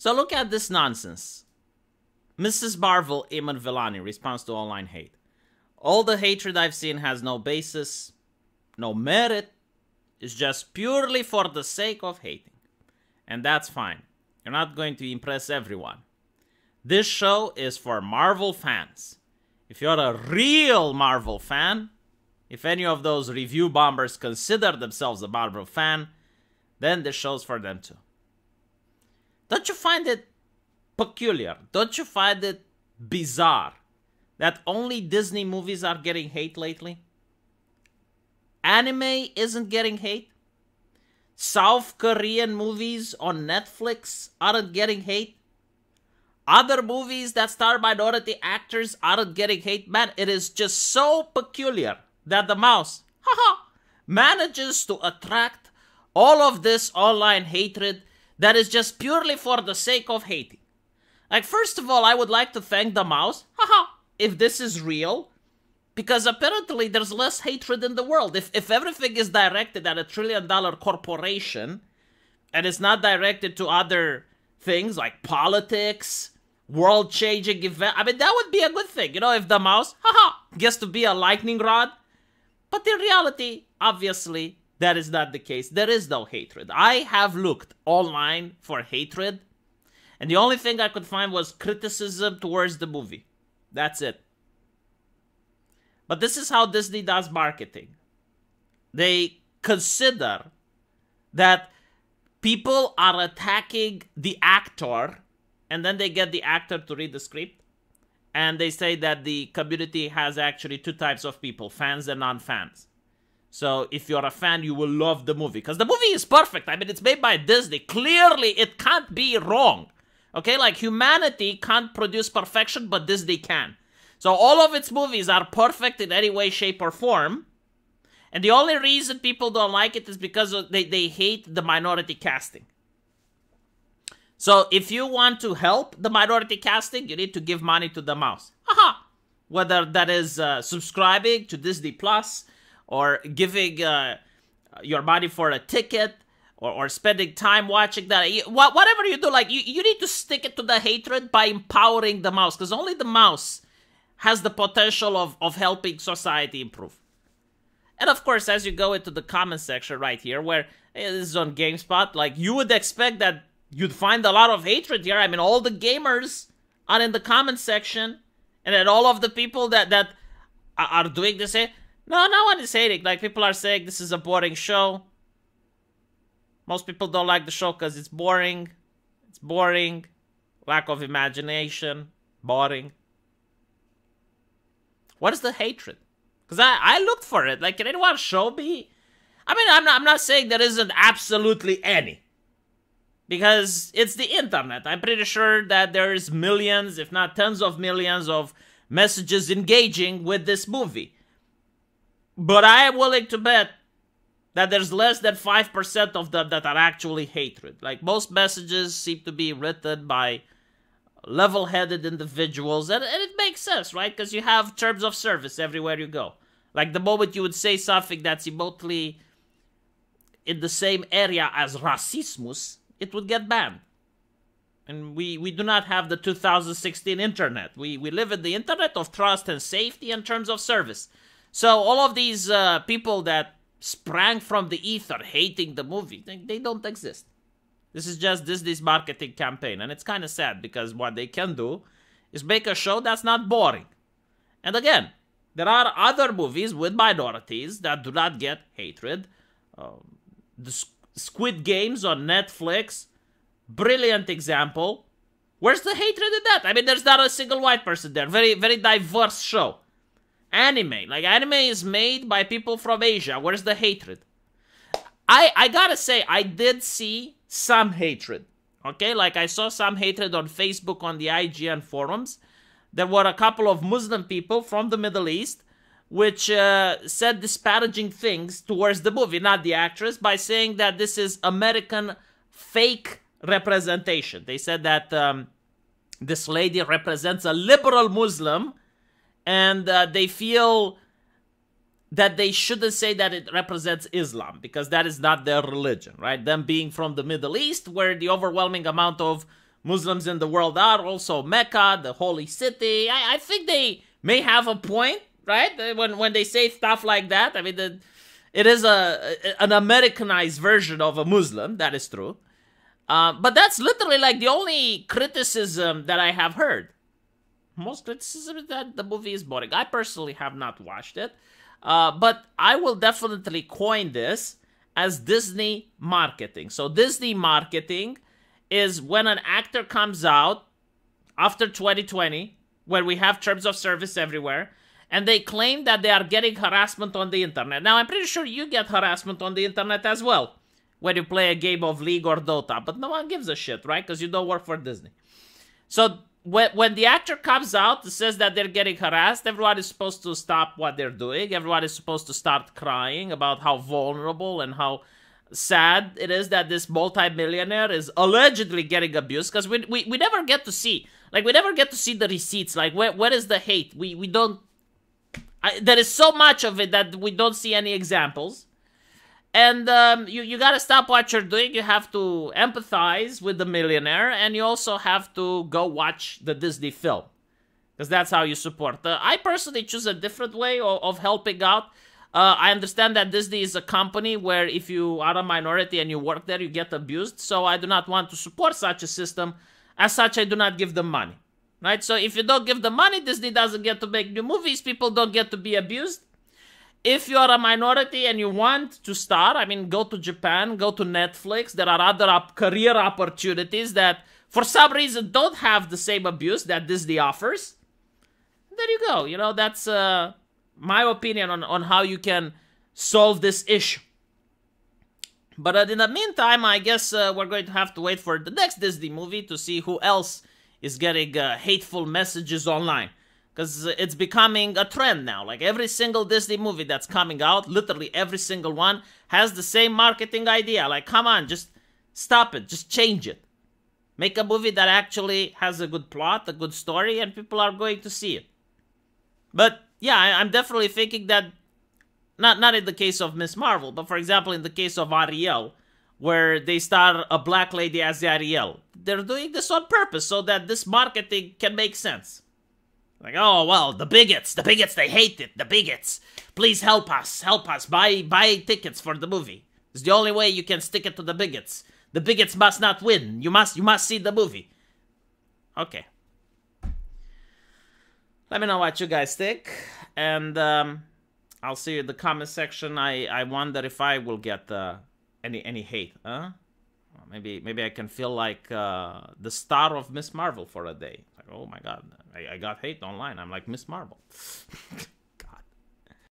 So look at this nonsense. Mrs. Marvel, Eamon Villani, responds to online hate. All the hatred I've seen has no basis, no merit. It's just purely for the sake of hating. And that's fine. You're not going to impress everyone. This show is for Marvel fans. If you're a real Marvel fan, if any of those review bombers consider themselves a Marvel fan, then this show's for them too. Don't you find it peculiar? Don't you find it bizarre that only Disney movies are getting hate lately? Anime isn't getting hate. South Korean movies on Netflix aren't getting hate. Other movies that star minority actors aren't getting hate. Man, it is just so peculiar that the mouse manages to attract all of this online hatred that is just purely for the sake of hating. Like, first of all, I would like to thank the mouse, if this is real, because apparently there's less hatred in the world. If everything is directed at $1 trillion corporation, and it's not directed to other things like politics, world-changing event, I mean, that would be a good thing. You know, if the mouse, gets to be a lightning rod. But in reality, obviously, that is not the case. There is no hatred. I have looked online for hatred, and the only thing I could find was criticism towards the movie. That's it. But this is how Disney does marketing. They consider that people are attacking the actor, and then they get the actor to read the script, and they say that the community has actually two types of people, fans and non-fans. So if you're a fan, you will love the movie, because the movie is perfect. I mean, it's made by Disney. Clearly, it can't be wrong. Okay, like humanity can't produce perfection, but Disney can. So all of its movies are perfect in any way, shape, or form. And the only reason people don't like it is because they hate the minority casting. So if you want to help the minority casting, you need to give money to the mouse. Whether that is subscribing to Disney Plus, or giving your money for a ticket, or spending time watching that. Whatever you do, like you need to stick it to the hatred by empowering the mouse, because only the mouse has the potential of helping society improve. And of course, as you go into the comment section right here, where this is on GameSpot, like you would expect that you'd find a lot of hatred here. I mean, all the gamers are in the comment section, and then all of the people that are doing this, no one is hating. Like, people are saying this is a boring show. Most people don't like the show because it's boring. It's boring. Lack of imagination. Boring. What is the hatred? Because I looked for it. Like, can anyone show me? I mean, I'm not saying there isn't absolutely any. Because it's the internet. I'm pretty sure that there's millions, if not tens of millions of messages engaging with this movie. But I am willing to bet that there's less than 5% of them that are actually hatred. Like, most messages seem to be written by level-headed individuals, and it makes sense, right? Because you have terms of service everywhere you go. Like, the moment you would say something that's remotely in the same area as racismus, it would get banned. And we do not have the 2016 internet. We live in the internet of trust and safety and terms of service. So all of these people that sprang from the ether hating the movie, they don't exist. This is just Disney's marketing campaign, and it's kind of sad, because what they can do is make a show that's not boring. And again, there are other movies with minorities that do not get hatred. The Squid Games on Netflix, brilliant example. Where's the hatred in that? I mean, there's not a single white person there. Very, very diverse show. Anime. Like, anime is made by people from Asia. Where's the hatred? I gotta say, I did see some hatred. Okay? Like, I saw some hatred on Facebook, on the IGN forums. There were a couple of Muslim people from the Middle East which said disparaging things towards the movie, not the actress, by saying that this is American fake representation. They said that this lady represents a liberal Muslim, and they feel that they shouldn't say that it represents Islam, because that is not their religion, right? Them being from the Middle East, where the overwhelming amount of Muslims in the world are, also Mecca, the holy city. I think they may have a point, right? When they say stuff like that. I mean, it is an Americanized version of a Muslim, that is true. But that's literally like the only criticism that I have heard. Most criticism is that the movie is boring. I personally have not watched it. But I will definitely coin this as Disney marketing. So Disney marketing is when an actor comes out after 2020, where we have terms of service everywhere, and they claim that they are getting harassment on the internet. Now, I'm pretty sure you get harassment on the internet as well when you play a game of League or Dota, but no one gives a shit, right? Because you don't work for Disney. So when the actor comes out and says that they're getting harassed, everyone is supposed to stop what they're doing. Everyone is supposed to start crying about how vulnerable and how sad it is that this multimillionaire is allegedly getting abused. Because we never get to see, like, we never get to see the receipts. Like, where is the hate? We don't... there is so much of it that we don't see any examples. And you gotta stop what you're doing. You have to empathize with the millionaire, and you also have to go watch the Disney film, because that's how you support. I personally choose a different way of helping out. I understand that Disney is a company where if you are a minority and you work there, you get abused. So I do not want to support such a system. As such, I do not give them money. Right? So if you don't give them money, Disney doesn't get to make new movies. People don't get to be abused. If you are a minority and you want to start, I mean, go to Japan, go to Netflix. There are other career opportunities that, for some reason, don't have the same abuse that Disney offers. There you go. You know, that's my opinion on how you can solve this issue. But in the meantime, I guess we're going to have to wait for the next Disney movie to see who else is getting hateful messages online. Because it's becoming a trend now. Like, every single Disney movie that's coming out, literally every single one, has the same marketing idea. Like, come on, just stop it. Just change it. Make a movie that actually has a good plot, a good story, and people are going to see it. But, yeah, I'm definitely thinking that, not in the case of Miss Marvel, but for example, in the case of Ariel, where they star a black lady as Ariel. They're doing this on purpose so that this marketing can make sense. Like, oh, well, the bigots, they hate it, the bigots. Please help us, buy tickets for the movie. It's the only way you can stick it to the bigots. The bigots must not win. You must see the movie. Okay. Let me know what you guys think, and I'll see you in the comment section. I wonder if I will get any hate, huh? Maybe I can feel like the star of Miss Marvel for a day. Like, oh my god, I got hate online. I'm like Miss Marvel.